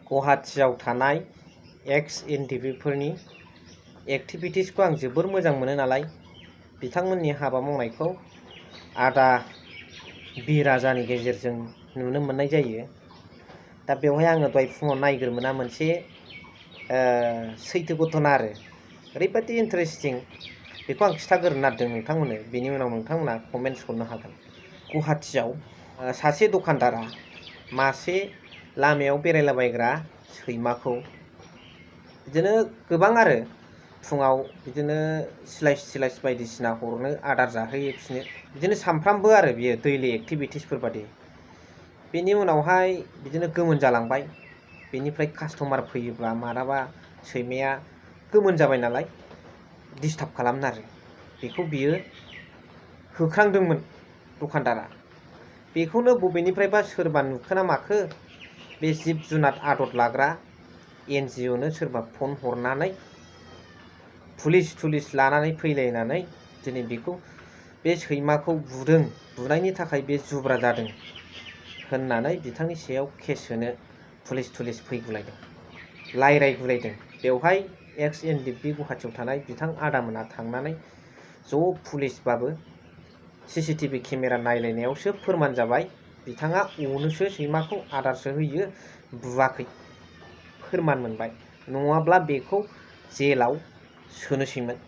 गुवाहाटीआव थानाय एक्स एनडिपिफोरनि एक्टिभिटिसखौ आं जोबोर मोजां मोनो नालाय बिथांमोननि हाबा मावनायखौ आदा बि राजानि गेजेरजों नुनो मोननाय जायो। दा बेवहाय आङो दहाय फुङाव नायग्रोमोना मोनसे सैथो घटना आरो ओरैबायदि इन्टारेस्टिं बेखौ आं खिथाग्रोनो नागिरदों नोंथांमोननो, बेनि उनाव नोंथांमोना कमेन्ट्स हरनो हागोन। गुवाहाटीआव सासे दखानदारा मासे लामायाव बेरायलाबायग्रा सैमाखौ बिदिनो गोबां आरो फुङाव बिदिनो स्लाइस बायदिसिना हरनो आदार जाहोयो बिसोरनो, बिदिनो सानफ्रामबो आरो बियो दैलि एक्टिभिटिसफोर बादि। बेनि उनावहाय बिदिनो गोमोन जालांबाय। बेनिफ्राय कास्टमार फैयोब्ला मालाबा सैमाया गोमोन जाबाय नालाय डिस्टार्ब खालामनो आरो बेखौ बियो होख्रांदोंमोन दखानदारा। बेखौनो बबेनिफ्रायबा सोरबा नुखोना माखो बे जिब जुनार आदर लाग्रा NGOनो सोरबा फन हरनानै पुलिस लानानै फैलायनानै दिनै बेखौ बे सैमाखौ बुदों, बुनायनि थाखाय बे जुब्रा जादों होननानै बिथांनि सायाव केस होनो पुलिस फैगुलायदों, रायलायगुलायदों। बेवहाय एक्स एनडिपि गुवाहाटीआव थानाय बिथां आदामोना थांनानै ज' पुलिसबाबो CCTV केमेरा नायलायनायावसो फोरमान जाबाय बिथाङा अनोसो सैमाखौ आदारसो होयो, बुवाखै, फोरमान मोनबाय। नङाब्ला बेखौ जेलाव सोनोसैमोन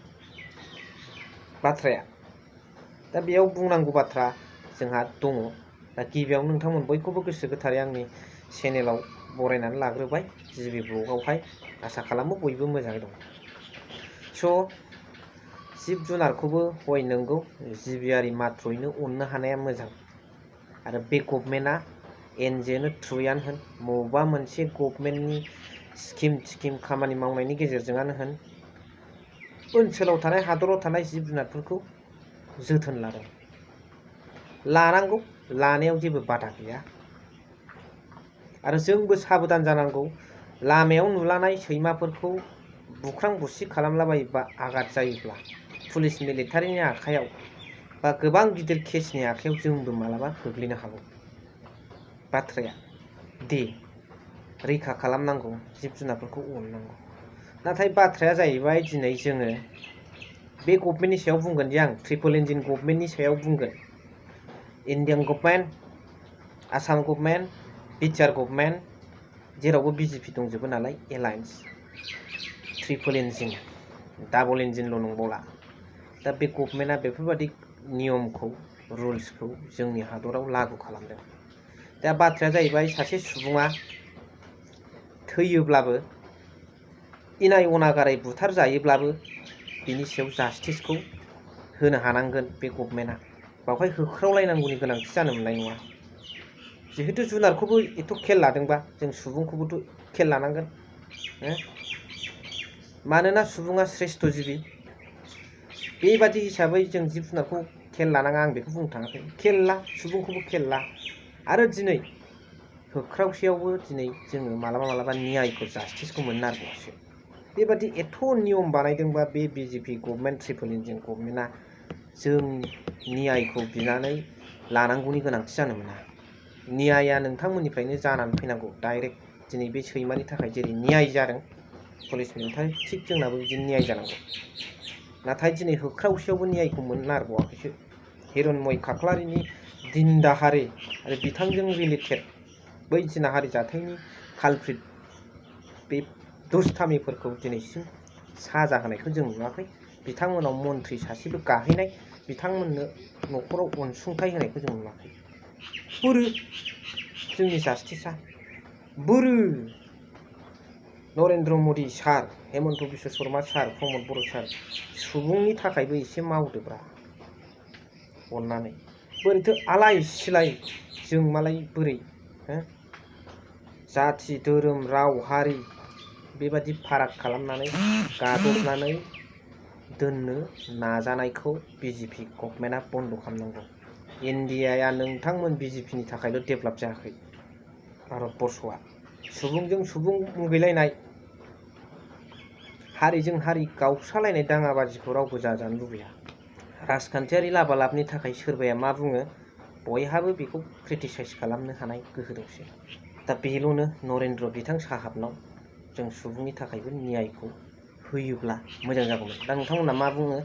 बाथ्राया। दा बेयाव बुंनांगौ बाथ्रा जोंहा दङ। दा गिबियावनो नोंथांमोन बयखौबो गोसो गोथारै आंनि चेनेलाव बरायनानै लाग्रोबाय, जिबि ब्लगआवहाय। आसा खालामो बयबो मोजाङै दं। स' जिब जुनारखौबो हय नंगौ जिबियारि मात्रयैनो अननो हानाया मोजां। आरो बे गभर्नमेन्टआ NGOनो थ्रुयानो होन, बबेबा मोनसे गभर्नमेन्टनि स्किम खामानि मावनायनि गेजेरजोंआनो होन, ओनसोलाव थानाय हादराव थानाय जिब जुनारफोरखौ जोथोन लादों, लानांगौ, लानायाव जेबो बादा गैया। आरो जोंबो साबधान जानांगौ। लामायाव नुलानाय सैमाफोरखौ बुख्रां बुसि खालामलाबायोबा आघात जायोब्ला पुलिस मिलिटारिनि आखायाव बा गोबां गिदिर केसनि आखायाव जोंबो मालाबा गोग्लैनो हागौ। बाथ्राया दे रैखा खालामनांगौ, जिब जुनारफोरखौ अननांगौ। नाथाय बाथ्राया जाहैबाय दिनै जोङो बे गभर्नमेन्टनि सायाव बुंगोन जे आं ट्रिपल इन्जिन गभर्नमेन्टनि सायाव बुंगोन। Indian government, Assam government, BTR government, जेरावबो BJP दंजोबो नालाय एलायन्स, ट्रिपल इन्जिन, डाबल इन्जिनल' नंबावला। दा बे गभर्नमेन्टआ बेफोरबादि नियमखौ, रुल्सखौ जोंनि हादराव लागु खालामदों। दा बाथ्राया जाहैबाय सासे सुबुङा थैयोब्लाबो, इनाय अनागारै बुथार जायोब्लाबो बिनि सायाव जास्टिसखौ होनो हानांगोन बे गभर्नमेन्टआ। बावहाय होख्रावलायनांगौनि गोनांथि जानो मोननाय नङा। जिहेतु जुनारखौबो एथ' खेल लादोंबा जों सुबुंखौबोथ' खेल लानांगोन। मानोना सुबुङा श्रेष्ठ जिबि। बेबादि हिसाबै जों जिब जुनारखौ खेल लानाङा आं बेखौ बुंनो थाङाखै। खेल ला, सुबुंखौबो खेल ला। आरो दिनै होख्रावसेयावबो दिनै जोङो मालाबा न्यायखौ, जास्टिसखौ मोननो नागिरबावसो। बेबादि एथ' नियम बानायदोंबा बे BJP गभर्नमेन्ट, ट्रिपल इन्जिन गभर्नमेन्टआ जों न्यायखौ बिनानै लानांगौनि गोनांथि जानो मोना। न्यायआ नोंथांमोननिफ्रायनो जानानै फैनांगौ डाइरेक्ट। दिनै बे सैमानि थाखाय जेरै न्याय जादों पुलिस मिलिटारि, थिग जोंनाबो बिदिनो न्याय जानांगौ। नाथाय दिनै होख्रावसेयावबो न्यायखौ मोननो नागिरबावाखैसो। हिरण्मय खाख्लारिनि दिन दाहारे आरो बिथांजों रिलेटेड बै जिनाहारि जाथायनि कालप्रिट बे दुष्टामिफोरखौ दिनैसिम साजा होनायखौ जों नुवाखै। बिथांमोनाव मन्थ्रि सासेबो गाहैनाय, बिथांमोननो न'खराव अनसुंथाइ होनायखौ जों नुवाखै। बोरो जोंनि जास्टिसआ, बोरो नरेन्द्र मदि सार, हेमन्त बिश्व शर्मा सार, प्रमद बर' सार, सुबुंनि थाखायबो एसे मावदोब्रा अननानै। बोरैथो आलाय सिलाय जों मालाय बोरै जाथि, धोरोम, राव, हारि बेबादि फाराग खालामनानै गादबनानै दोननो नाजानायखौ BJP गभर्नमेन्टआ बन्द' खालामनांगौ। इन्डियाया नोंथांमोन BJPनि थाखायल' डेभेलप जायाखै। भारतबर्षआ सुबुंजों सुबुं मुगैलायनाय, हारिजों हारि गावस्रालायनाय दाङाबाजिखौ रावबो जाजानो लुबैया। राजखान्थियारि लाबालाबनि थाखाय सोरबाया मा बुङो बयहाबो बेखौ क्रिटिसाइज खालामनो हानाय गोहो दंसै। दा बेल'नो नरेन्द्र बिथां साहाबनाव जों सुबुंनि थाखायबो न्यायखौ होयोब्ला मोजां जागौमोन। दा नोंथांमोना मा बुङो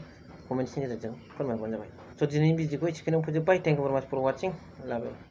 कमेन्ट्सनि गेजेरजों फोरमायबानो जाबाय। स' दिनैनि भिडिअखौ एसेखिनियावनो फोजोब्बाय। थेंक इउ भेरि माच फर वाचिं। लाभ इउ।